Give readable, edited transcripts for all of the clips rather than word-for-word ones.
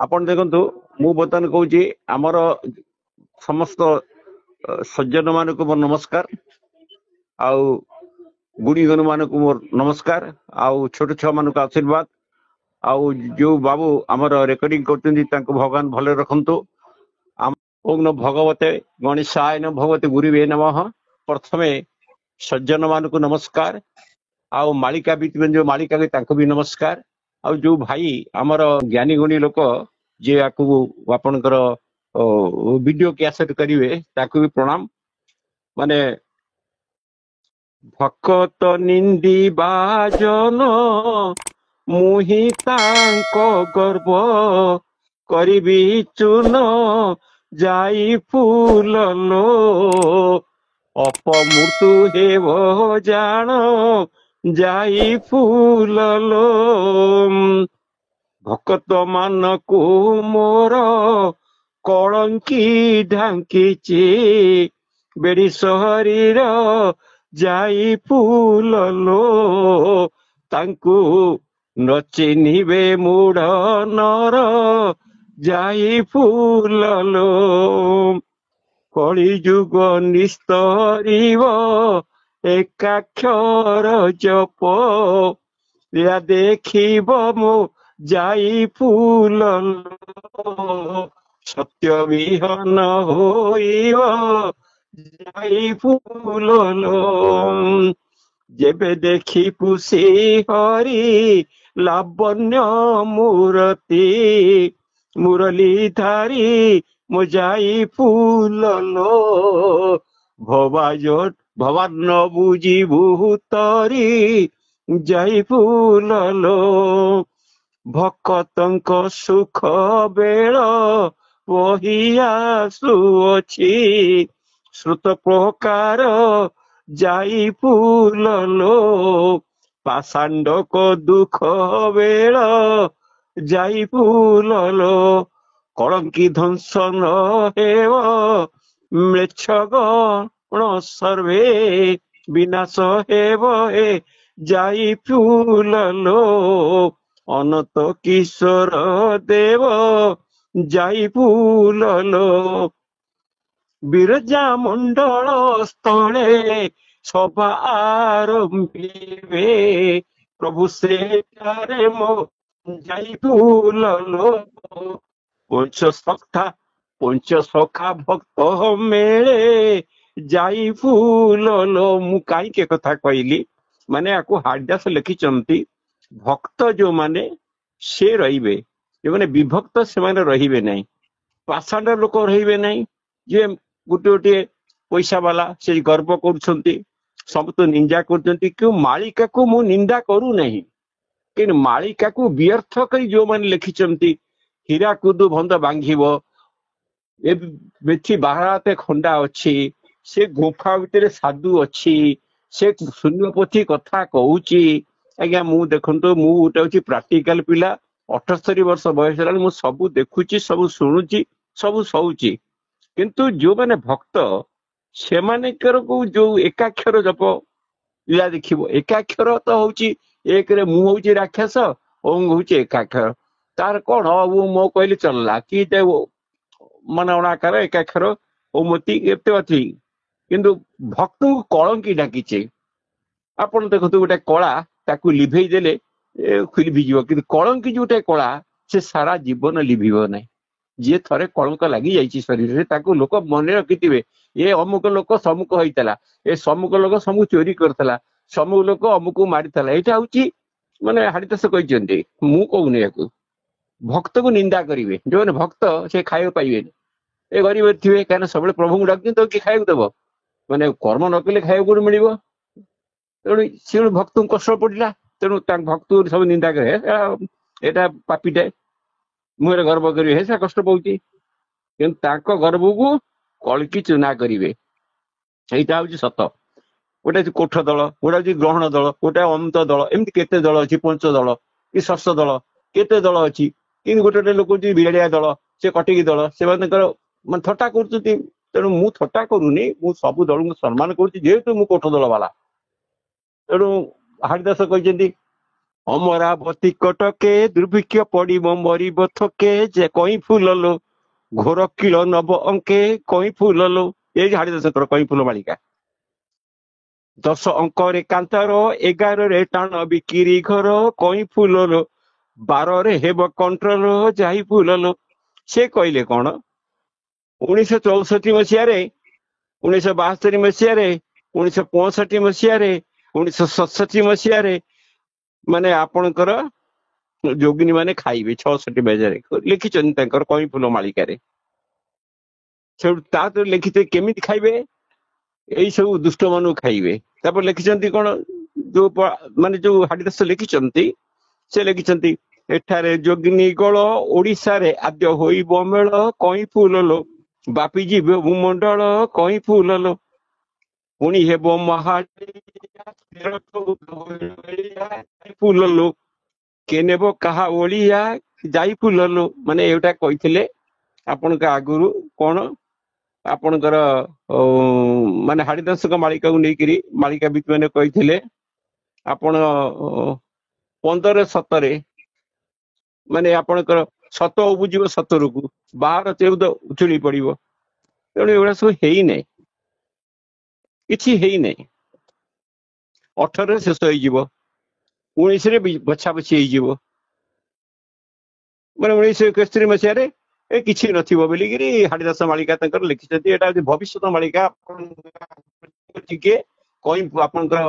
आपण देखंतु मु बर्तमान कहूची आमर समस्त सज्जन मान को मोर नमस्कार आउ गुणीगण मान को मोर नमस्कार आउ छोट छुआ मान को आशीर्वाद आउ जो बाबू आमर रेकर्डिंग करते भगवान भले रखंतु ओम न भगवते गणेशाय न भगवते गुरुवे नमः। प्रथमे सज्जन मान को नमस्कार आउ मालिका भी जो मालिका भी नमस्कार आउ जो भाई आमर ज्ञानी गुणी लोक जे आपणकर वीडियो कैसेट करिवे ताकू भी प्रणाम। माने भक्त निंदी बाजन मुहि तांको गर्व करिबी चून जाई फूललो अपमृत्यु हेव जान जाई फूललो भक्त मान को मोर कलंकी ढांकीची बेड़ी शरीर जाई फूललो तांकू नचिनिबे मूढ़ नर जाई फूललो कली जुग निस्तरीव एकाक्षर जप या देखिब मो जाई फूललो सत्य विहन होइब जाई फूललो जेबे देखी पुसी हरि लावण्य मूर्ति मुरली धारी मो जाई फूललो भवान न बुझी भूतरी जाई फूललो भक्तंक सुख बेल वहिया सुअछि श्रुत प्रकार जाई फूललो पाषांड को दुख बेल जाई फूललो कलंकी ध्वंसन हेव म्लेच्छ गण सर्वे विनाश हेव हे जाई फूललो अनंत किशोर देव जाई फूललो बिरजा मंडल स्थले सभा आरंभिवे प्रभु श्रेष्ठारे मो जाई फूललो पंच सखा भक्त मेले जाई फूललो मु काई के कथा कहली माने आको हारदास लिखिचंती भक्त जो माने से रहिबे जो माने विभक्त से माने रहिबे नहीं पाषाण लोक रहिबे नहीं जे गोटे गोटे पैसा वाला से गर्व करुछंती सब तो निंदा करछंती क्यों मालिका को मु निंदा करू नहीं कि मालिका को व्यर्थ करी जो माने लिखिचंती हीरा कुदु भंद बांघिबो ए बेठी बाहराते खंडा अच्छी से गुफा भितर साधु अच्छी से शून्यपोथी कथा कहूची आज्ञा मु देखंतो मु गोटे होची प्रैक्टिकल पिला 78 वर्ष बयस हेलानी मु सब देखुची सब शुणुची सब सहुची किंतु जो माने भक्त से माने को जो एकाक्षर जप लीला देखिबो एकाक्षर तो होची एक रे मु होची राक्षस ओम होची एकाक्षर तार कौन वो मो कहली चलला कि मन अणाकार एकाक्षर ओमती एते अच्छी किंतु भक्त को कलंकी डाकिचे आपण देखो गोटे कला ताकू लिभेई देले लिभिଯିବ କିନ୍ତୁ कलंकी जोटे कला से सारा जीवन लिभिବ नहीं जी थरे कलंक लगी जाइए शरीर ताकू लोक मन रखिथे ये अमुक लोक सम्मुख होता ए सम्मुख लोक समूह चोरी करता समूह लोक अमुक मारिता यहाँ हूँ माने हारिदास कहते मु कहूनी या भक्त को निंदा करेंगे जो मैंने भक्त से खाया पाइबे ए गरीब थे कहीं सब प्रभु को डाक तो किए खाया दब मैंने कर्म न कले खाया कौन मिल तेणु सी भक्त को कष्ट पड़ा तेणु भक्त सब निंदा करे एटा पापीटे मुझे गर्व करेंगे से कष्ट पाऊँ कि गर्व को कलकी चुना करेंगे यहाँ हूँ सत गोटे कोठ दल गोटे ग्रहण दल गोटे अमृत दल एमती केते दल अच्छी पंच दल कि षष्ठ दल केते दल अच्छी कि गोटे गोटे लोक बिड़िया दल से कटिकी दल से मैं थट्टा कर तेणु मु थट्टा करूनी मु सब दल को सम्मान करुच्ची जेहेतु मु कोठ दल वाला तेणु हारिदास कहते ଅମରାବତୀ କଟକେ ଦୁର୍ଭିକ୍ଷ ପଡିବ ମରିବ ଥକେ ଯେ କଇଁ ଫୁଲ ଲୋ ଘୋର କିଳ ନବ ଅଙ୍କେ କଇଁ ଫୁଲ ଲୋ। ଏଇ ଯେ ହାଡ଼ିଦାସଙ୍କର କଇଁ ଫୁଲ ମାଳିକା। 10 ଅଙ୍କରେ କାନ୍ତାର 11ରେ ଟାଣ ବିକିରି ଘର କଇଁ ଫୁଲ ଲୋ 12ରେ ହେବ କଣ୍ଟ୍ରୋଲ ଯାଇ ଫୁଲ ଲୋ। ସେ କହିଲେ କଣ 1964 ମସିହାରେ 1972 ମସିହାରେ 1965 ମସିହାରେ 1967 ମସିହାରେ ମାନେ ଆପଣଙ୍କର ଯୋଗିନୀ ମାନେ ଖାଇବେ 66 ମସିହାରେ ଲେଖିଛନ୍ତି ତାଙ୍କର କଇଁ ଫୁଲ ମାଳିକାରେ। ସେଠୁ ତା ତ ଲେଖିତେ କେମିତି ଖାଇବେ ଏଇ ସବୁ ଦୁଷ୍ଟ ମାନଙ୍କୁ ଖାଇବେ। ତାପରେ ଲେଖିଛନ୍ତି କଣ ଯୋଉ ମାନେ ଯୋଉ ହାଡ଼ିଦାସ ଲେଖିଛନ୍ତି ସେ ଲେଖିଛନ୍ତି ଏଠାରେ ଯୋଗିନୀ ଗଳ ଓଡିଶାରେ ଆଦ୍ୟ ହୋଇବ ମେଳ କଇଁ ଫୁଲ ଲୋ ବାପି ଯିବ ଭୂମଣ୍ଡଳ କଇଁ ଫୁଲ ଲୋ ପୁଣି ହେବ ଫୁଲ ଲୋ କେ ନେବ କାହା ଓଳିଆ ଯାଇ ଫୁଲ ଲୋ। ମାନେ ଏଇଟା କହିଥିଲେ ଆପଣଙ୍କ ଆଗରୁ କଣ ଆପଣଙ୍କର ମାନେ ହାଡ଼ିଦାସଙ୍କ ମାଳିକାକୁ ନେଇକିରି ମାଳିକାବିତ ମାନେ କହିଥିଲେ ଆପଣ 15-17 ମାନେ ଆପଣଙ୍କର ସତ ଉବୁଯିବ ସତରକୁ 12-14 ଉଛୁଳି ପଡିବ। ତେଣୁ ଏଗୁଡା ସବୁ ହେଇନାହିଁ, କିଛି ହେଇନାହିଁ। 18ରେ ଶେଷ ହେଇଯିବ, 19ରେ ବଛା ବଛି ହେଇଯିବ, ମାନେ 1971 ମସିହାରେ ଏ କିଛି ନଥିବ ବୋଲିକିରି ହାଡ଼ିଦାସ ମାଳିକା ତାଙ୍କର ଲେଖିଛନ୍ତି। ଏଇଟା ହଉଛି ଭବିଷ୍ୟତ ମାଳିକା। ଟିକେ କଇଁ ଆପଣଙ୍କର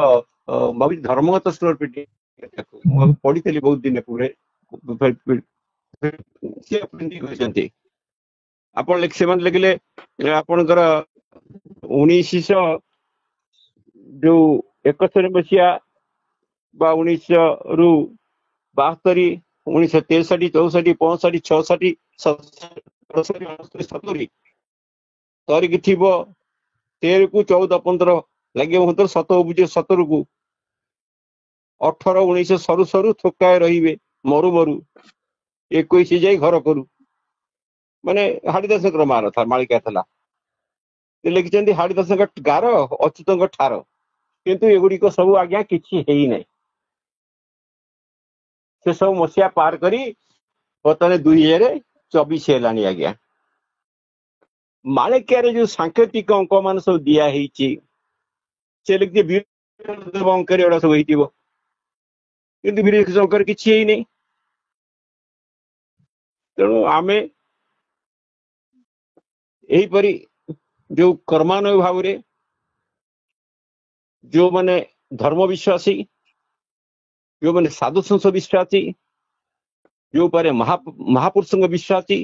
ଭାବୁଛି ଧର୍ମଗତ ସ୍ତର ପିଠି ମୁଁ ପଢିଥିଲି ବହୁତ ଦିନ ପୂର୍ବେ। କହିଛନ୍ତି ଆପଣ ସେମାନେ ଲେଖିଲେ ଆପଣଙ୍କର 1971 ମସିହା ବା 1972 1963 64 65 66 67 70 ତରିକି ଥିବ 13କୁ 14 15 ଲାଗିବ 7 ଉବୁଯିବ 17କୁ 18 19 ସରୁ ସରୁ ଥୋକାଏ ରହିବେ ମରୁ ମରୁ 21 ଯାଇ ଘର କରୁ। ମାନେ ହାଡ଼ିଦାସଙ୍କର ମାଳିକା ଥିଲା। ଲେଖିଛନ୍ତି ହାଡ଼ିଦାସଙ୍କ ଗାର ଅଚ୍ୟୁତଙ୍କ ଠାର। କିନ୍ତୁ ଏଗୁଡିକ ସବୁ ଆଜ୍ଞା କିଛି ହେଇନାହିଁ। ସେ ସବୁ ମସିହା ପାର କରି ବର୍ତ୍ତମାନ 2024 ହେଲାଣି ଆଜ୍ଞା। ମାଳିକାରେ ଯୋଉ ସାଙ୍କେତିକ ଅଙ୍କ ମାନ ସବୁ ଦିଆ ହେଇଛି ସେ ଲେଖିଛି ବୀରଦେବ ଅଙ୍କରେ ଏଗୁଡା ସବୁ ହେଇଥିବ, କିନ୍ତୁ ବୀରଦେବ ଅଙ୍କରେ କିଛି ହେଇନି। ତେଣୁ ଆମେ ଏହିପରି ଯୋଉ କର୍ମାନୟ ଭାବରେ ଯୋଉମାନେ ଧର୍ମ ବିଶ୍ୱାସୀ, ଯୋଉମାନେ ସାଧୁ ସଂସ ବିଶ୍ୱାସୀ, ଯୋଉପରେ ମହାପୁରୁଷଙ୍କ ବିଶ୍ୱାସୀ,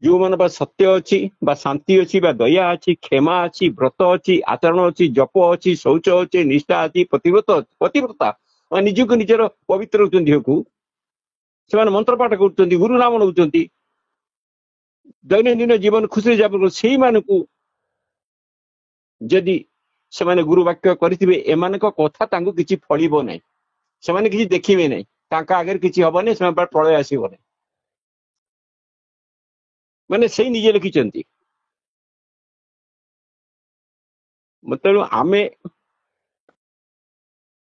ଯୋଉମାନେ ବା ସତ୍ୟ ଅଛି ବା ଶାନ୍ତି ଅଛି ବା ଦୟା ଅଛି, କ୍ଷମା ଅଛି, ବ୍ରତ ଅଛି, ଆଚରଣ ଅଛି, ଜପ ଅଛି, ଶୌଚ ଅଛି, ନିଷ୍ଠା ଅଛି, ପତିବ୍ରତା ନିଜକୁ ନିଜର ପବିତ୍ର ରହୁଛନ୍ତି, ଝିଅକୁ ସେମାନେ ମନ୍ତ୍ର ପାଠ କରୁଛନ୍ତି, ଗୁରୁ ନାମ ନେଉଛନ୍ତି, ଦୈନନ୍ଦିନ ଜୀବନ ଖୁସିରେ ଯାପନ କରୁଛନ୍ତି। ସେଇମାନଙ୍କୁ ଯଦି ସେମାନେ ଗୁରୁ ବାକ୍ୟ କରିଥିବେ ଏମାନଙ୍କ କଥା ତାଙ୍କୁ କିଛି ଫଳିବ ନାହିଁ, ସେମାନେ କିଛି ଦେଖିବେ ନାହିଁ, ତାଙ୍କ ଆଗରେ କିଛି ହବନି, ସେମାନେ ପ୍ରଳୟ ଆସିବ ନାହିଁ। ମାନେ ସେଇ ନିଜେ ଲେଖିଛନ୍ତି। ତେଣୁ ଆମେ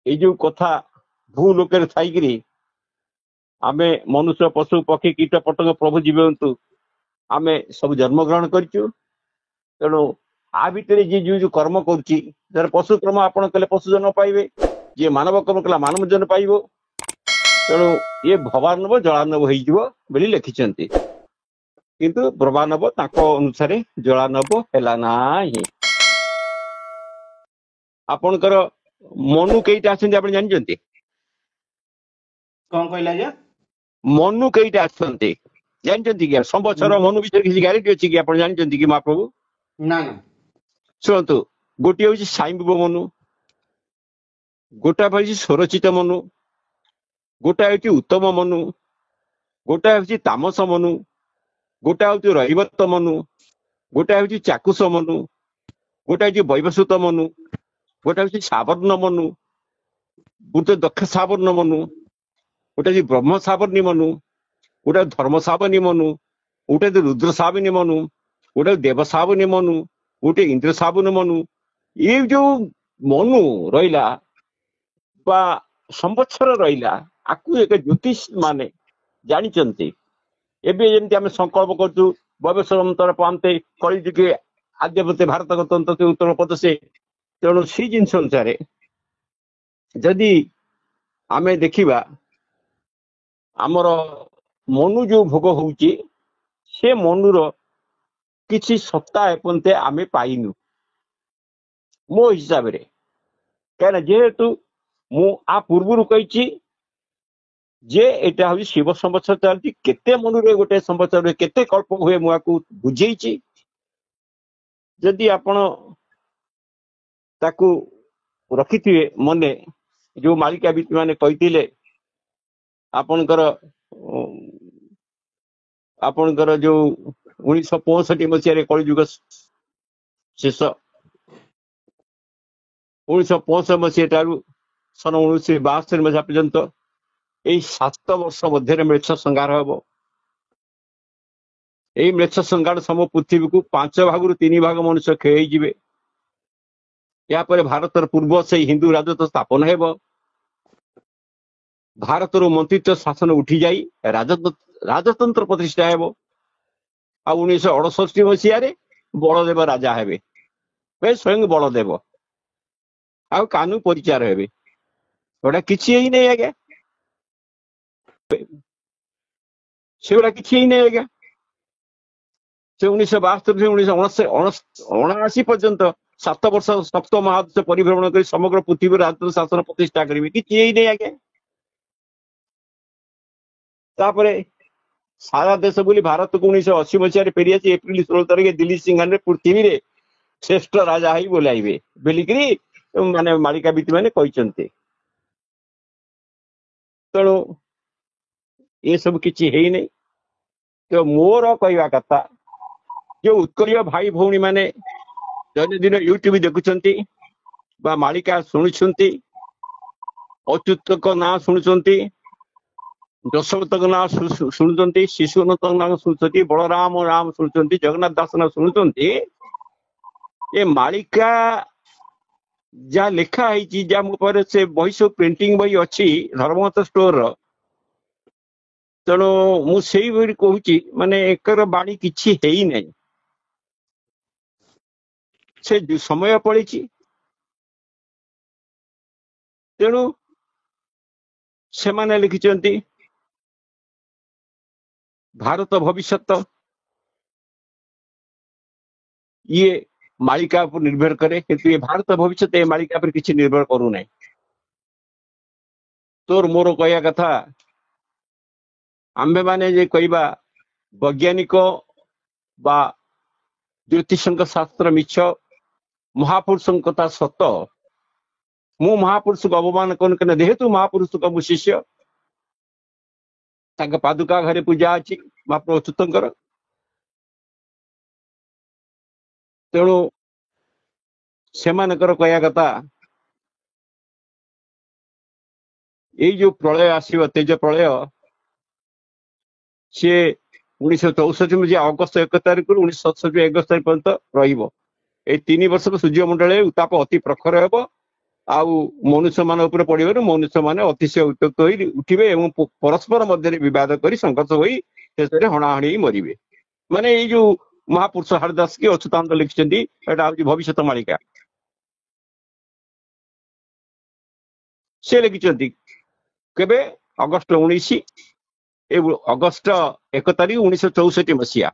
ଏଇ ଯୋଉ କଥା ଭୂ ଲୋକରେ ଥାଇକିରି ଆମେ ମନୁଷ୍ୟ ପଶୁ ପକ୍ଷୀ କୀଟ ପତଙ୍ଗ ପ୍ରଭୁ ଜୀବଜନ୍ତୁ ଆମେ ସବୁ ଜନ୍ମଗ୍ରହଣ କରିଛୁ। ତେଣୁ ଆ ଭିତରେ ଯିଏ ଯୋଉ ଯୋଉ କର୍ମ କରୁଛି, ଧର ପଶୁ କର୍ମ ଆପଣ କଲେ ପଶୁ ଜନ୍ମ ପାଇବେ, ଯିଏ ମାନବ କର୍ମ କଲା ମାନବ ଜନ୍ମ ପାଇବ। ତେଣୁ ଇଏ ଭବାନବ ଜଳାନବ ହେଇଯିବ ବୋଲି ଲେଖିଛନ୍ତି, କିନ୍ତୁ ବ୍ରହ୍ମାନବ ତାଙ୍କ ଅନୁସାରେ ଜଳାନବ ହେଲା ନାହିଁ। ଆପଣଙ୍କର ମନୁ କେଇଟା ଅଛନ୍ତି ଆପଣ ଜାଣିଛନ୍ତି? କଣ କହିଲେ ଆଜ୍ଞା? ମନୁ କେଇଟା ଅଛନ୍ତି ଜାଣିଛନ୍ତି କି? ସମ୍ବତ୍ସର ମନୁ ବିଷୟରେ କିଛି ଗ୍ୟାରେଣ୍ଟି ଅଛି କି ଆପଣ ଜାଣିଛନ୍ତି କି ମହାପ୍ରଭୁ? ନା। ଶୁଣନ୍ତୁ, ଗୋଟିଏ ହଉଛି ସାଇମ୍ବିବ ମନୁ, ଗୋଟା ହଉଛି ସ୍ୱରଚିତ ମନୁ, ଗୋଟା ହଉଛି ଉତ୍ତମ ମନୁ, ଗୋଟା ହଉଛି ତାମସ ମନୁ, ଗୋଟା ହଉଛି ରୈବତ ମନୁ, ଗୋଟା ହଉଛି ଚାକୁଷ ମନୁ, ଗୋଟା ହଉଛି ବୈବସ୍ୱତ ମନୁ, ଗୋଟା ହଉଛି ସାବର୍ଣ୍ଣ ମନୁ, ଗୋଟେ ଦକ୍ଷ ସାବର୍ଣ୍ଣ ମନୁ, ଗୋଟେ ହଉଛି ବ୍ରହ୍ମ ସାବର୍ଣ୍ଣୀ ମନୁ, ଗୋଟେ ଧର୍ମ ସାବନୀ ମନୁ, ଗୋଟେ ରୁଦ୍ର ସାବନୀ ମନୁ, ଗୋଟେ ଦେବ ସାବନୀ ମନୁ, ଗୋଟେ ଇନ୍ଦ୍ର ସାବନୀ ମନୁ। ଏଇ ଯୋଉ ମନୁ ରହିଲା ବା संवत्सर रहा आकु एक ज्योतिष माने जानी एबे जेमती आमे संकल्प करछु भविष्यंतर पांते कली जुगे आद्यपते भारत गणतंत्र उत्तर प्रदेश तेणु सी जिन अनुसार जदि आमे देखिबा आमर मनु जो भोग होउची से मनुर किछि सत्ता एपंते आमे पाइनु मो हिसाब रे कहना जेहेतु मु आ पूर्वरु कहिछि जे एटा हई शिव संवत्सर चलती केते मनुरे गोटे संवत्सर केते कल्प हुए मुआकू बुझेइछि जदि आपण ताकू रखिथिबे मने जो मालिका बीत माने कहिथिले आपणकर आपणकर जो 1965 मसीह कलिजुग शेष 1965 मसीह ठारू सन 1972 मसीहा पर्यंत यही 7 वर्ष मध्य मृक्ष संहार हम यही मृक्ष संहार सम पृथ्वी को 5 भाग 3 भाग मनुष्य क्षय जीवे यापर भारतर पूर्व से हिंदू राजत्व स्थापन हेब भारतर मंत्रित्व शासन उठी जाई राजतंत्र प्रतिष्ठा हेब आ 1968 मसीह बलदेव राजा हेबे स्वयं बलदेव आ कानू परिचार हेबे गोटा किछि ही नहीं आज्ञा सेगुड़ा किछि ही नहीं आज्ञा से 1972 1979 पर्यंत 7 वर्ष सप्त महादेश परिभ्रमण कर समग्र पृथ्वी राजतंत्र शासन प्रतिष्ठा करेंगे किछि ही नहीं आज्ञा तापरे सारा देश बोली भारत को 1980 मसीह फेरी आसी एप्रिल 16 तारिख दिल्ली सिंहासन पृथ्वी रे श्रेष्ठ राजा ही बोलाइबे बोलिकी माने मालिका बीती माने कहते तेणु ये सब किछि है नहीं तो मोर कहवा कथा जो उत्कल भाई भौणी माने दैनंदिन यूट्यूब देखुंती मालिका शुणुंती अच्युत ना शुणुंती दशरथ ना शुणुंती शिशुनाथ ना शुणुंती बलराम राम शुणुंती जगन्नाथ दास ना शुणुंती ये मालिका जहाँ लिखा है जहाँ मो पर से बही सब प्रिंटिंग बही अच्छी धर्मत स्टोर तेणु मुझे बही कहूँ माने एकर बाणी किछि है ही नहीं से समय पड़ी तेणु से माने लिखिचंती भारत भविष्यत ये मालिका पर निर्भर करे किंतु ये भारत भविष्य ये मालिका पर किसी निर्भर करू नहीं तोर मोर कहया कथा आंबे माने जे कहबा वैज्ञानिक बा ज्योतिष शास्त्र मिछ महापुरुष कथा सत मु महापुरुष को अवमान कर जेहेतु महापुरुष का मु शिष्य पादुका घरे पूजा अच्छी महाप्रभु अच्युतंकर तेणु से कहया कथा ये जो प्रलय आसव तेज प्रलय सी 1964 मसीहा अगस्त 1 तारिख 1967 अगस्त तारिख पर्यंत रही 3 वर्ष सूर्यमंडल उत्ताप अति प्रखर हेब आउ मनुष्य मान पड़े मनुष्य मान अतिशय उत्त्यक्त उठे और परस्पर मध्य बद कर संघर्ष हो शेष में हणाहणी मरवे माने ये जो महापुरुष हरिदास की अच्युतानंद लिखिं भविष्य मालिका से लिखिं केबे अगस्त 19 अगस्त 1 तारिख 1964 मसीहा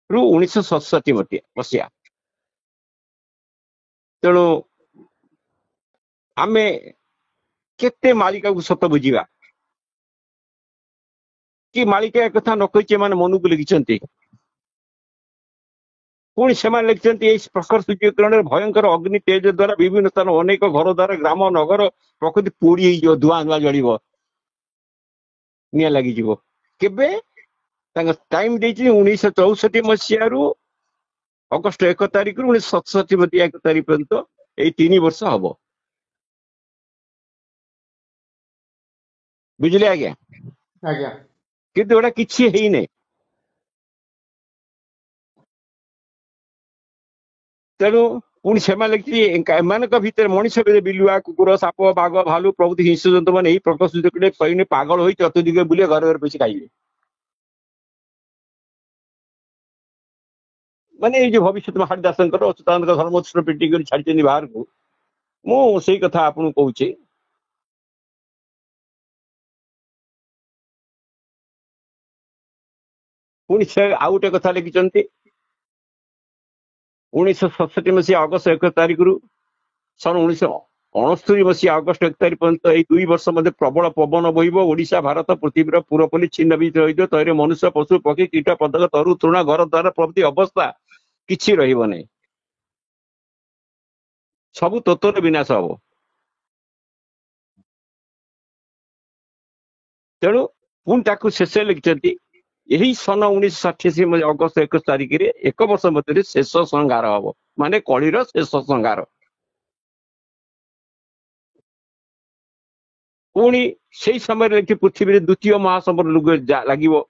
रु 1967 मसीहा तेणु आमे केते मालिका को सत बुझा कि मालिका एक कथा न कही माने मन को लिखिं पुणी से लिखिं प्रखर सूर्यकिरण भयंकर अग्नि तेज द्वारा विभिन्न स्थान अनेक घर द्वारा ग्राम नगर प्रकृति पोड़ी धुआं धुआं जल निया लगी केबे टाइम 1964 मसीह अगस्त 1 तारिख 1967 मसीहा 1 तारिख पर्यंत यही 3 वर्ष हम बुझे आज्ञा आज्ञा किंतु एटा किछि है नहीं तेणु ପୁଣି ସେମାନେ ଲେଖିଛି ଏମାନଙ୍କ ଭିତରେ ମଣିଷ ଭିତରେ ବିଲୁଆ କୁକୁର ସାପ ବାଘ ଭାଲୁ ପ୍ରଭୃତି ହିଂସ୍ର ଜନ୍ତୁ ମାନେ ଏଇ ପ୍ରକୃତ ସୁଯୋଗରେ କହିନେ ପାଗଳ ହୋଇ ଚତୁର୍ଦିଗ ବୁଲିଏ ଘରେ ଘରେ ପଶି ଖାଇବେ। ମାନେ ଏଇ ଯୋଉ ଭବିଷ୍ୟତ ମହାଦାସଙ୍କର ଅଚ୍ୟୁତାନନ୍ଦଙ୍କ ଧର୍ମସ୍ୱର ପିଟି କରି ଛାଡିଛନ୍ତି ବାହାରକୁ। ମୁଁ ସେଇ କଥା ଆପଣଙ୍କୁ କହୁଛି। ପୁଣି ସେ ଆଉ ଗୋଟେ କଥା ଲେଖିଛନ୍ତି 1967 ଅଗଷ୍ଟ 1 ତାରିଖରୁ ସନ 1969 ଅଗଷ୍ଟ 1 ତାରିଖ ପର୍ଯ୍ୟନ୍ତ ଏଇ 2 ବର୍ଷ ମଧ୍ୟରେ ପ୍ରବଳ ପବନ ବହିବ। ଓଡିଶା ଭାରତ ପୃଥିବୀର ପୁରପଲ୍ଲୀ ଛିନ୍ନ ଭିତରେ ରହିଯିବ। ତହିଁରେ ମନୁଷ୍ୟ ପଶୁ ପକ୍ଷୀ କୀଟ ପତଙ୍ଗ ତରୁ ତୃଣ ଘର ଦ୍ୱାର ପ୍ରଭୃତି ଅବସ୍ଥା କିଛି ରହିବ ନାହିଁ। ସବୁ ତତ୍ତ୍ୱର ବିନାଶ ହବ। ତେଣୁ ପୁଣି ତାକୁ ଶେଷ ଲେଖିଛନ୍ତି ଏହି ସନ 1968 ଅଗଷ୍ଟ 21 ତାରିଖରେ 1 ବର୍ଷ ମଧ୍ୟରେ ଶେଷ ସଂହାର ହବ। ମାନେ କଳିର ଶେଷ ସଂହାର। ପୁଣି ସେଇ ସମୟରେ ଲେଖି ପୃଥିବୀରେ ଦ୍ୱିତୀୟ ମହାସମର ଲାଗିବ,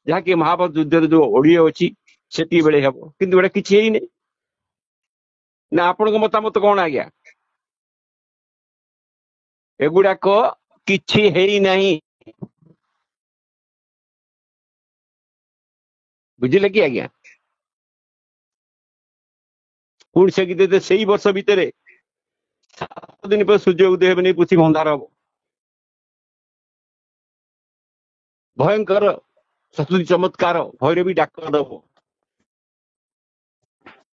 ଯାହାକି ମହାଭାରତ ଯୁଦ୍ଧରେ ଯୋଉ ଓଡିଆ ଅଛି ସେତିକି ବେଳେ ହେବ। କିନ୍ତୁ ଏଇଟା କିଛି ହେଇନି। ନା ଆପଣଙ୍କ ମତାମତ କଣ ଆଜ୍ଞା? ଏଗୁଡାକ କିଛି ହେଇନାହିଁ। ବୁଝିଲେ କି ଆଜ୍ଞା? ପୁଣି ସେ ସେଇ ବର୍ଷ ଭିତରେ 7 ଦିନ ପରେ ସୂର୍ଯ୍ୟ ଉଦୟ ହେବେନି, ପୃଥିବୀ ଅନ୍ଧାର ହବ। ଭୟଙ୍କର ଚତୁର୍ଥୀ ଚମତ୍କାର ଭୈରବୀ ଡାକ ଦବ।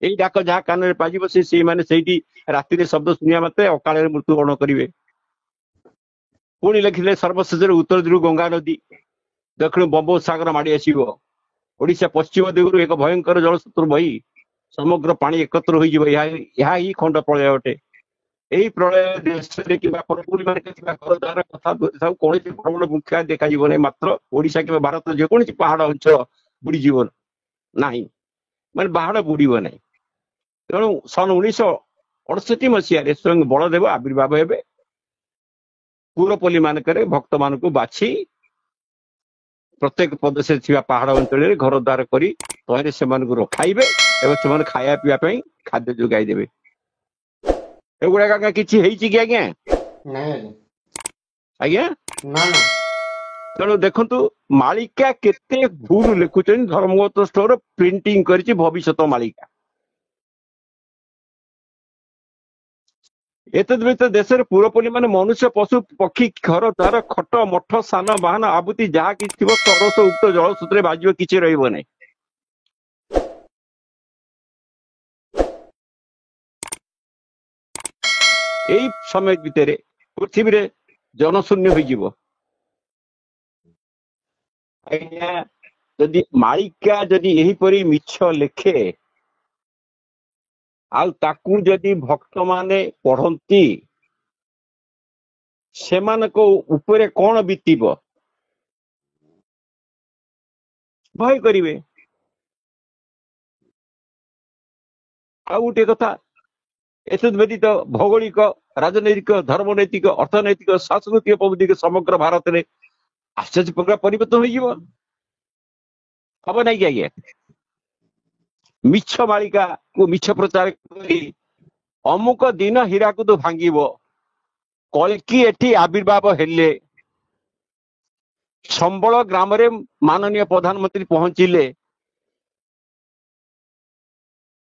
ଏଇ ଡାକ ଯାହା କାନରେ ବାଜିବ ସେଇମାନେ ସେଇଠି ରାତିରେ ଶବ୍ଦ ଶୁଣିବା ମାତ୍ରେ ଅକାଳରେ ମୃତ୍ୟୁବରଣ କରିବେ। ପୁଣି ଲେଖିଲେ ସର୍ବଶେଷରେ ଉତ୍ତର ଦିଗରୁ ଗଙ୍ଗା ନଦୀ, ଦକ୍ଷିଣ ବଙ୍ଗୋପସାଗର ମାଡି ଆସିବ। ଓଡିଶା ପଶ୍ଚିମ ଦିଗରୁ ଏକ ଭୟଙ୍କର ଜଳସ୍ରୋତ ବହି ସମଗ୍ର ପାଣି ଏକତ୍ର ହୋଇଯିବ। ଏହା ହିଁ ଖଣ୍ଡ ପ୍ରଳୟ ଅଟେ। ଏହି ପ୍ରଳୟ ଦେଶରେ କିମ୍ବା ପରପୁରୀମାନେ ଥିବା ଘର ଦ୍ୱାର କଥା ଥାଉ କୌଣସି ପ୍ରବଳ ମୁଖ୍ୟ ଦେଖାଯିବ ନାହିଁ। ମାତ୍ର ଓଡିଶା କିମ୍ବା ଭାରତ ଯେକୌଣସି ପାହାଡ ଅଞ୍ଚଳ ବୁଡିଯିବ ନାହିଁ, ମାନେ ପାହାଡ ବୁଡିବ ନାହିଁ। ତେଣୁ ସନ 1968 ସ୍ୱୟଂ ବଳଦେବ ଆବିର୍ଭାବ ହେବେ। ପୁରପଲ୍ଲୀ ମାନଙ୍କରେ ଭକ୍ତ ମାନଙ୍କୁ ବାଛି ପ୍ରତ୍ୟେକ ପ୍ରଦେଶରେ ଥିବା ପାହାଡ ଅଞ୍ଚଳରେ ଘର ଦ୍ୱାର କରି ତହିଁରେ ସେମାନଙ୍କୁ ରଖାଇବେ ଏବଂ ସେମାନେ ଖାଇବା ପିଇବା ପାଇଁ ଖାଦ୍ୟ ଯୋଗାଇ ଦେବେ। ଏଗୁଡାକ ଆଜ୍ଞା କିଛି ହେଇଛି କି ଆଜ୍ଞା? ଆଜ୍ଞା ତେଣୁ ଦେଖନ୍ତୁ ମାଳିକା କେତେ ଭୁଲ ଲେଖୁଛନ୍ତି। ଧର୍ମଗତ ଷ୍ଟୋର ପ୍ରିଣ୍ଟିଂ କରିଛି ଭବିଷ୍ୟତ ମାଳିକା। ଏତଦ୍ ବ୍ୟତୀତ ଦେଶରେ ପୁରପଲ୍ଲୀ ମାନେ ମନୁଷ୍ୟ ପଶୁ ପକ୍ଷୀ ଘର ଦ୍ୱାର ଖଟ ମଠ ସାନ ବାହନ ଆବୁତି ଯାହା କିଛି ଥିବ ସରସ ଉକ୍ତ ଜଳସୂତ୍ରରେ ବାଜିବ, କିଛି ରହିବ ନାହିଁ। ଏଇ ସମୟ ଭିତରେ ପୃଥିବୀରେ ଜନଶୂନ୍ୟ ହୋଇଯିବ। ଆଜ୍ଞା ଯଦି ମାଳିକା ଯଦି ଏହିପରି ମିଛ ଲେଖେ ଆଉ ତାକୁ ଯଦି ଭକ୍ତମାନେ ପଢନ୍ତି ସେମାନଙ୍କ ଉପରେ କଣ ବିତିବ? ଭୟ କରିବେ। ଆଉ ଗୋଟେ କଥା, ଏତଦ୍ ବ୍ୟତୀତ ଭୌଗୋଳିକ, ରାଜନୈତିକ, ଧର୍ମନୈତିକ, ଅର୍ଥନୈତିକ, ସାଂସ୍କୃତିକ ପ୍ରଭୃତି ସମଗ୍ର ଭାରତରେ ଆଶ୍ଚର୍ଯ୍ୟ ପ୍ରକାର ପରିବର୍ତ୍ତନ ହୋଇଯିବ। ହବ ନାଇଁ କି ଆଜ୍ଞା? ମିଛ ମାଳିକାକୁ ମିଛ ପ୍ରଚାର କରି ଅମୁକ ଦିନ ହୀରାକୁଦ ଭାଙ୍ଗିବ, କଳ୍କି ଏଠି ଆବିର୍ଭାବ ହେଲେ, ସମ୍ବଳ ଗ୍ରାମରେ ମାନନୀୟ ପ୍ରଧାନମନ୍ତ୍ରୀ ପହଞ୍ଚିଲେ,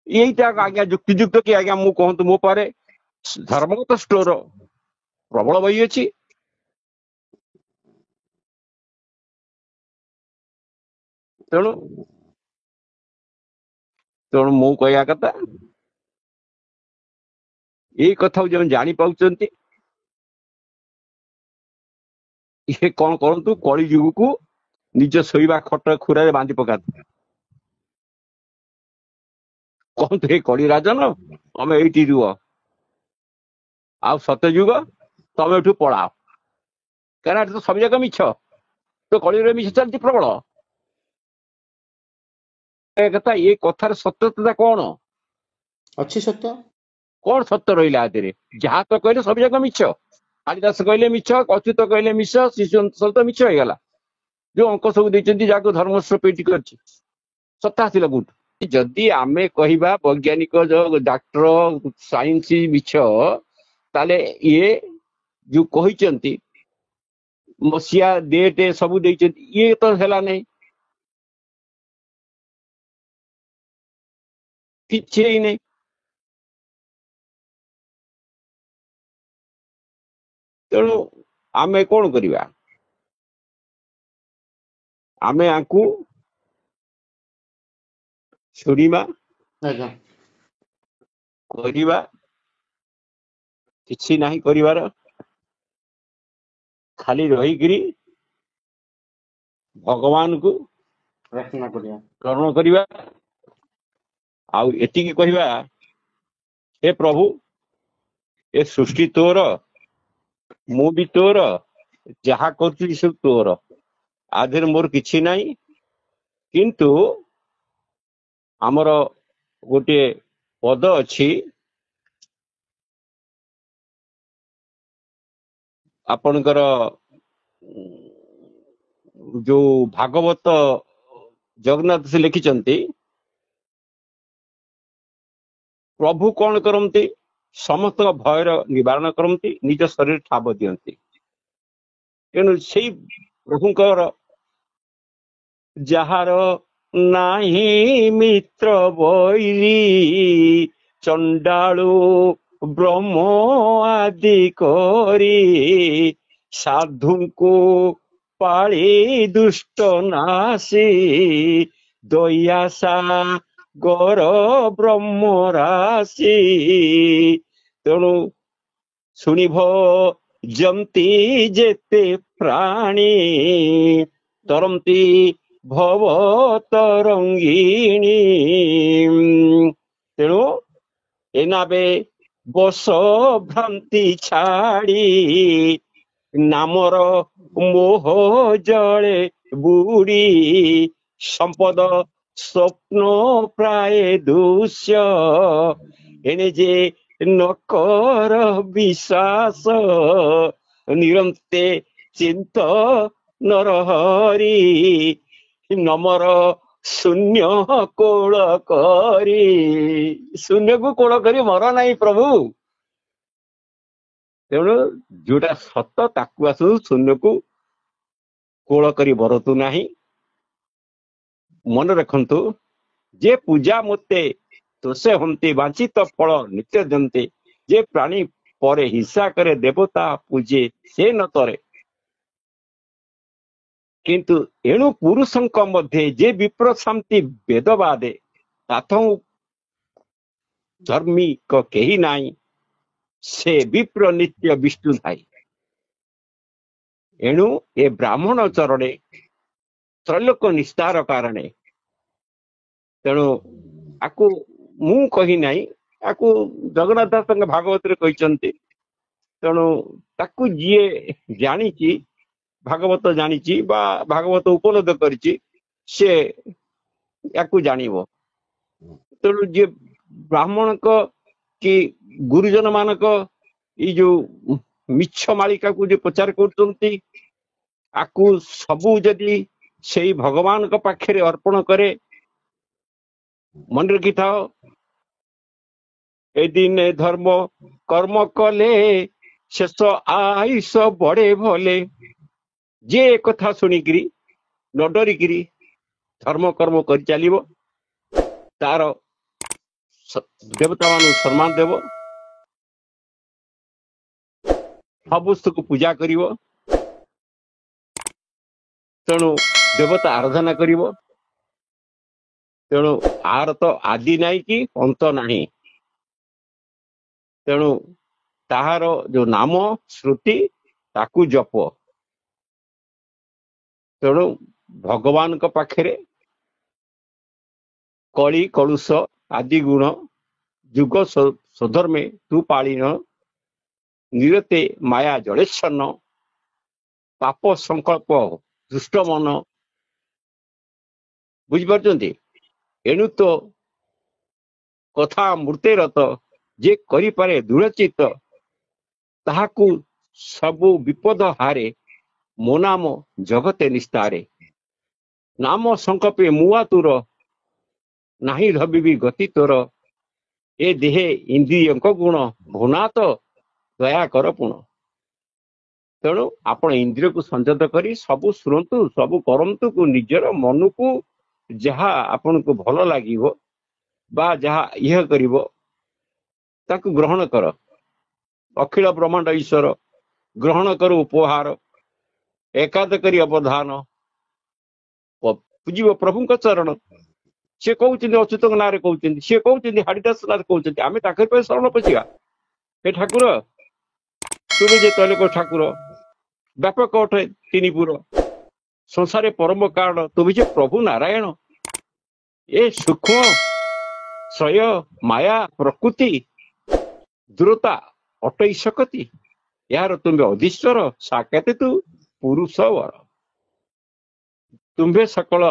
এইটা ଆଜ୍ଞା ଯୁକ୍ତିଯୁକ୍ତ କି ଆଜ୍ଞା? ମୁଁ କହନ୍ତୁ, ମୋ ପାଖରେ ଧର୍ମଗତ ଷ୍ଟୋର ପ୍ରବଳ ବହି ଅଛି। ତେଣୁ ମୁଁ କହିବା କଥା ଏଇ କଥାକୁ ଯେଉଁ ଜାଣିପାରୁଛନ୍ତି ଇଏ କଣ କରନ୍ତୁ, କଳି ଯୁଗକୁ ନିଜ ଶୋଇବା ଖଟ ଖୁରାରେ ବାନ୍ଧି ପକାନ୍ତୁ। କହନ୍ତୁ ହେ କଳି ରାଜନ ତମେ ଏଇଠି ରୁହ, ଆଉ ସତ୍ୟ ଯୁଗ ତମେ ଏଠୁ ପଳାଅ। କାରଣ ଏଠି ତ ସବୁ ଯାକ ମିଛ, ତ କଳିରେ ମିଛ ଚାଲିଛି ପ୍ରବଳ। କଥା ଏ କଥାର ସତ୍ୟତା କଣ ଅଛି? ସତ୍ୟ କଣ ସତ୍ୟ ରହିଲା ଏଥିରେ? ଯାହା ତ କହିଲେ ସବୁ ଯାକ ମିଛ। କାଳିଦାସ କହିଲେ ମିଛ, ଅଚ୍ୟୁତ କହିଲେ ମିଛ, ଶିଶୁ ସହିତ ମିଛ ହେଇଗଲା। ଯୋଉ ଅଙ୍କ ସବୁ ଦେଇଛନ୍ତି ଯାହାକୁ ଧର୍ମସ୍ୱ ପେଟି କରିଛି, ସତ୍ତା ଆସିଲା କୋଉଠୁ? ଯଦି ଆମେ କହିବା ବୈଜ୍ଞାନିକ ଯୋଉ ଡାକ୍ତର ସାଇନ୍ସ ମିଛ, ତାହେଲେ ଇଏ ଯୋଉ କହିଛନ୍ତି ମସିହା ଡେଟ୍ ସବୁ ଦେଇଛନ୍ତି, ଇଏ ତ ହେଲା ନାହିଁ, କିଛି ହେଇନାହିଁ। ତେଣୁ ଆମେ କଣ କରିବା? ଆମେ ଆଙ୍କୁ ଶୁଣିବା, ଆଜ୍ଞା କରିବା, କିଛି ନାହିଁ କରିବାର, ଖାଲି ରହିକିରି ଭଗବାନଙ୍କୁ ପ୍ରାର୍ଥନା କରିବା। ସ୍ମରଣ କରିବା, ଆଉ ଏତିକି କହିବା, ହେ ପ୍ରଭୁ ଏ ସୃଷ୍ଟି ତୋର, ମୁଁ ବି ତୋର, ଯାହା କରୁଛି ସବୁ ତୋର, ଆ ଦେହରେ ମୋର କିଛି ନାହିଁ। କିନ୍ତୁ ଆମର ଗୋଟିଏ ପଦ ଅଛି, ଆପଣଙ୍କର ଯୋଉ ଭାଗବତ ଜଗନ୍ନାଥ ସେ ଲେଖିଛନ୍ତି, ପ୍ରଭୁ କଣ କରନ୍ତି? ସମସ୍ତଙ୍କ ଭୟର ନିବାରଣ କରନ୍ତି, ନିଜ ଶରୀର ଠାବ ଦିଅନ୍ତି। ତେଣୁ ସେଇ ପ୍ରଭୁଙ୍କର ଯାହାର ନାହିଁ ମିତ୍ର ବୈରୀ, ଚଣ୍ଡାଳୁ ବ୍ରହ୍ମ ଆଦି କରି, ସାଧୁଙ୍କୁ ପାଳି ଦୁଷ୍ଟ ନାଶୀ, ଦୟାସା ଗର ବ୍ରହ୍ମ ରାଶି। ତେଣୁ ଶୁଣିଭ ଯନ୍ତି ଯେତେ ପ୍ରାଣୀ, ତରନ୍ତି ଭବ ତରଙ୍ଗିଣୀ। ତେଣୁ ଏନାବେ ବସ ଭ୍ରାନ୍ତି ଛାଡ଼ି, ନାମର ମୋହ ଜଳେ ବୁଡ଼ି, ସମ୍ପଦ ସ୍ୱପ୍ନ ପ୍ରାୟ ଦୃଶ୍ୟ, ଏଣେ ଯେ ନକର ବିଶ୍ୱାସ, ନିରନ୍ତେ ଚିନ୍ତ ନରହରି, ନମର ଶୂନ୍ୟ କୋଳ କରି। ଶୂନ୍ୟକୁ କୋଳ କରି ମର ନାହିଁ ପ୍ରଭୁ। ତେଣୁ ଯୋଉଟା ସତ ତାକୁ ଆସୁ, ଶୂନ୍ୟକୁ କୋଳ କରି ବରତୁ ନାହିଁ। ମନେ ରଖନ୍ତୁ, ଯେ ପୂଜା ମୋତେ ତୋଷେ ହନ୍ତି, ବାଞ୍ଛିତ ଫଳ ନିତ୍ୟ ଦନ୍ତେ, ଯେ ପ୍ରାଣୀ ପରେ ହିଂସା କରେ, ଦେବତା ପୂଜେ ସେ ନ ତରେ। କିନ୍ତୁ ଏଣୁ ପୁରୁଷଙ୍କ ମଧ୍ୟରେ ଯେ ବିପ୍ର ଶାନ୍ତି ବେଦବାଦେ, ତାଥଉ ଧର୍ମିକ କେହି ନାହିଁ, ସେ ବିପ୍ର ନିତ୍ୟ ବିଷ୍ଣୁ ଧାଇ। ଏଣୁ ଏ ବ୍ରାହ୍ମଣ ଚରଣେ ତ୍ରୈଲୋକ ନିସ୍ତାର କାରଣେ। ତେଣୁ ଆକୁ ମୁଁ କହି ନାହିଁ, ଆକୁ ଜଗନ୍ନାଥ ଦାସଙ୍କ ଭାଗବତରେ କହିଛନ୍ତି। ତେଣୁ ତାକୁ ଯିଏ ଜାଣିଛି, ଭାଗବତ ଜାଣିଛି ବା ଭାଗବତ ଉପଲବ୍ଧ କରିଛି, ସେ ୟାକୁ ଜାଣିବ। ତେଣୁ ଯିଏ ବ୍ରାହ୍ମଣଙ୍କ କି ଗୁରୁଜନ ମାନଙ୍କ ଏଇ ଯୋଉ ମିଛ ମାଳିକାକୁ ଯୋଉ ପ୍ରଚାର କରୁଛନ୍ତି, ଆକୁ ସବୁ ଯଦି ସେଇ ଭଗବାନଙ୍କ ପାଖରେ ଅର୍ପଣ କରେ, ମନେ ରଖିଥାଅ, ଏ ଦିନେ ଧର୍ମ କର୍ମ କଲେ ଶେଷ ଆୟୁଷ ବଢେ ଭଲେ। ଯେ କଥା ଶୁଣିକିରି ନ ଡରିକିରି ଧର୍ମ କର୍ମ କରି ଚାଲିବ, ତାର ଦେବତା ମାନଙ୍କୁ ସମ୍ମାନ ଦେବ, ସମସ୍ତଙ୍କୁ ପୂଜା କରିବ, ତେଣୁ ଦେବତା ଆରାଧନା କରିବ। ତେଣୁ ଆର ତ ଆଦି ନାହିଁ କି ଅନ୍ତ ନାହିଁ। ତେଣୁ ତାହାର ଯୋଉ ନାମ ଶ୍ରୁତି, ତାକୁ ଜପ। ତେଣୁ ଭଗବାନଙ୍କ ପାଖରେ କଳି କଳୁଷ ଆଦି ଗୁଣ, ଯୁଗ ସ୍ୱଧର୍ମେ ତୁ ପାଳିନ, ନିରତେ ମାୟା ଜଳେଚ୍ଛନ୍ନ, ପାପ ସଂକଳ୍ପ ଦୁଷ୍ଟ ମନ। ବୁଝିପାରୁଛନ୍ତି? ଏଣୁ ତ କଥା ମୂର୍ତ୍ତେ ରତ, ଯେ କରିପାରେ ଦୃଢ଼ଚିତ୍ତ, ତାହାକୁ ସବୁ ବିପଦ ହାରେ, ମୋ ନାମ ଜଗତେ ନିସ୍ତାରେ। ନାମ ସଂକଳ୍ପେ ମୁଆ ତୁର, ନାହିଁ ରବିବି ଗତି ତୋର ଏ ଦେହେ ଇନ୍ଦ୍ରିୟଙ୍କ ଗୁଣ ଭୁନାତ ଦୟା କର ପୁଣ। ତେଣୁ ଆପଣ ଇନ୍ଦ୍ରିୟକୁ ସଂଯତ କରି ସବୁ ଶୁଣନ୍ତୁ, ସବୁ କରନ୍ତୁ, ନିଜର ମନକୁ ଯାହା ଆପଣଙ୍କୁ ଭଲ ଲାଗିବ ବା ଯାହା ଇହ କରିବ ତାକୁ ଗ୍ରହଣ କର। ଅଖିଳ ବ୍ରହ୍ମାଣ୍ଡ ଈଶ୍ୱର ଗ୍ରହଣ କର ଉପହାର, ଏକାଦ କରି ଅବଧାନ, ପୂଜିବ ପ୍ରଭୁଙ୍କ ଚରଣ। ସିଏ କହୁଛନ୍ତି ଅଚ୍ୟୁତଙ୍କ ନାଁରେ କହୁଛନ୍ତି, ସିଏ କହୁଛନ୍ତି ହାଡ଼ିଦାସ ନାଁରେ କହୁଛନ୍ତି, ଆମେ ତାଙ୍କରି ପାଇଁ ଶରଣ ପଶିବା। ହେ ଠାକୁର ତୁମେ ଯେ ତୈଲକ ଠାକୁର, ବ୍ୟାପକ ଅଟେ ତିନିପୁର, ସଂସାରେ ପରମ କାରଣ, ତୁମେ ଯେ ପ୍ରଭୁ ନାରାୟଣ। ଏ ସୂକ୍ଷ୍ମ ଶ୍ରୟ ମାୟା ପ୍ରକୃତି ଦୂରତା ଅଟଇ ଶକତି, ଏହାର ତୁମ୍ଭେ ଅଧୀଶ୍ୱର ସାକ୍ଷାତ ତୁ ପୁରୁଷ ବର। ତୁମ୍ଭେ ସକଳ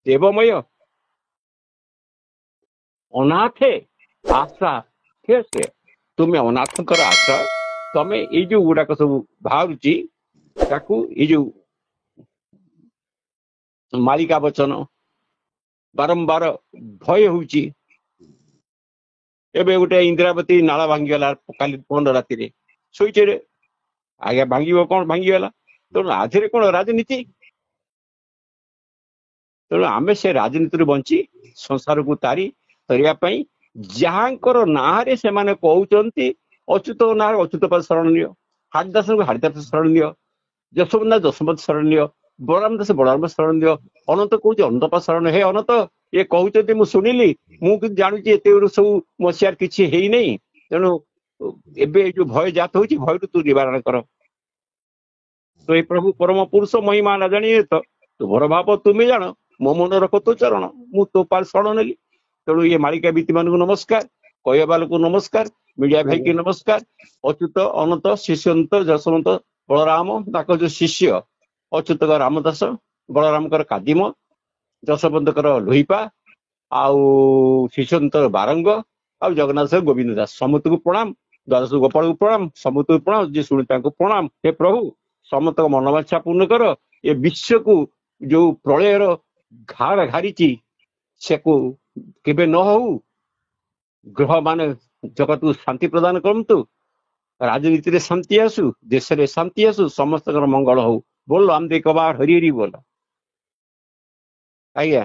ଦେବମୟ ଅନାଥେ ଆଶା ସେ, ତୁମେ ଅନାଥଙ୍କର ଆଶା। ତମେ ଏଇ ଯୋଉ ଗୁଡାକ ସବୁ ବାହାରୁଛି ତାକୁ ଏଇ ଯୋଉ ମାଳିକା ବଚନ ବାରମ୍ବାର ଭୟ ହଉଛି। ଏବେ ଗୋଟେ ଇନ୍ଦ୍ରାବତୀ ନାଳ ଭାଙ୍ଗିଗଲା କାଲି ପହର ରାତିରେ, ଶୋଇଛେ ଆଜ୍ଞା, ଭାଙ୍ଗିବ କଣ ଭାଙ୍ଗିଗଲା। ତେଣୁ ଆଧିରେ କଣ ରାଜନୀତି। ତେଣୁ ଆମେ ସେ ରାଜନୀତିରୁ ବଞ୍ଚି ସଂସାରକୁ ତରିବା ପାଇଁ ଯାହାଙ୍କର ନାଁରେ ସେମାନେ କହୁଛନ୍ତି, ଅଚ୍ୟୁତ ନାଁରେ ଅଚ୍ୟୁତ ପାଦ ଶରଣ ନିଅ, ହାରିଦାସଙ୍କୁ ହାରିଦାସ ଶରଣ ନିଅ, ଯଶୋବନ୍ତ ଯଶୋବନ୍ତ ଶରଣ ନିଅ, ବଳରାମ ଦାସ ବଳରାମ ଶରଣ ନିଅ, ଅନନ୍ତ କହୁଛି ଅନନ୍ତ ପାଦ ଶରଣ। ହେ ଅନନ୍ତ, ଇଏ କହୁଛନ୍ତି ମୁଁ ଶୁଣିଲି, ମୁଁ କିନ୍ତୁ ଜାଣୁଛି ଏତେ ସବୁ ମସିହାରେ କିଛି ହେଇନାହିଁ। ତେଣୁ ଏବେ ଏଇ ଯୋଉ ଭୟ ଜାତ ହଉଛି, ଭୟରୁ ତୁ ନିବାରଣ କର। ତ ଏ ପ୍ରଭୁ ପରମ ପୁରୁଷ ମହିମା ନା ଜାଣିଏ ତ ତୁମର ଭାବ ତୁମେ ଜାଣ, ମୋ ମନ ରଖ ତୋ ଚରଣ, ମୁଁ ତୋ ପାଦ ଶରଣ ନେଲି। ତେଣୁ ଇଏ ମାଳିକା ବୀତି ମାନଙ୍କୁ ନମସ୍କାର, କହିବା ଲୋକକୁ ନମସ୍କାର, ମିଡିଆ ଭାଇକି ନମସ୍କାର। ଅଚ୍ୟୁତ ଅନନ୍ତ ଶିଷ୍ୟନ୍ତ ଯଶବନ୍ତ ବଳରାମ, ତାଙ୍କ ଯୋଉ ଶିଷ୍ୟ ଅଚ୍ୟୁତଙ୍କ ରାମଦାସ, ବଳରାମଙ୍କର କାଦିମ, ଯଶବନ୍ତଙ୍କର ଲୋହିପା, ଆଉ ଶିଷ୍ୟନ୍ତର ବାରଙ୍ଗ, ଆଉ ଜଗନ୍ନାଥ ଗୋବିନ୍ଦ ଦାସ, ସମସ୍ତଙ୍କୁ ପ୍ରଣାମ। ଦ୍ୱାଦଶ ଗୋପାଳକୁ ପ୍ରଣାମ, ସମସ୍ତଙ୍କୁ ପ୍ରଣାମ, ଯିଏ ଶୁଣି ତାଙ୍କୁ ପ୍ରଣାମ। ହେ ପ୍ରଭୁ ସମସ୍ତଙ୍କ ମନବାଞ୍ଛା ପୂର୍ଣ୍ଣ କର। ଏ ବିଶ୍ୱକୁ ଯୋଉ ପ୍ରଳୟର ଘାର ଘାରିଛି ସେକୁ କେବେ ନ ହଉ। ଗ୍ରହ ମାନେ ଜଗତକୁ ଶାନ୍ତି ପ୍ରଦାନ କରନ୍ତୁ, ରାଜନୀତିରେ ଶାନ୍ତି ଆସୁ, ଦେଶରେ ଶାନ୍ତି ଆସୁ, ସମସ୍ତଙ୍କର ମଙ୍ଗଳ ହଉ। ବୋଲ ରାମଦେବ କବା ହରି ହରି ବୋଲ। ଆଜ୍ଞା।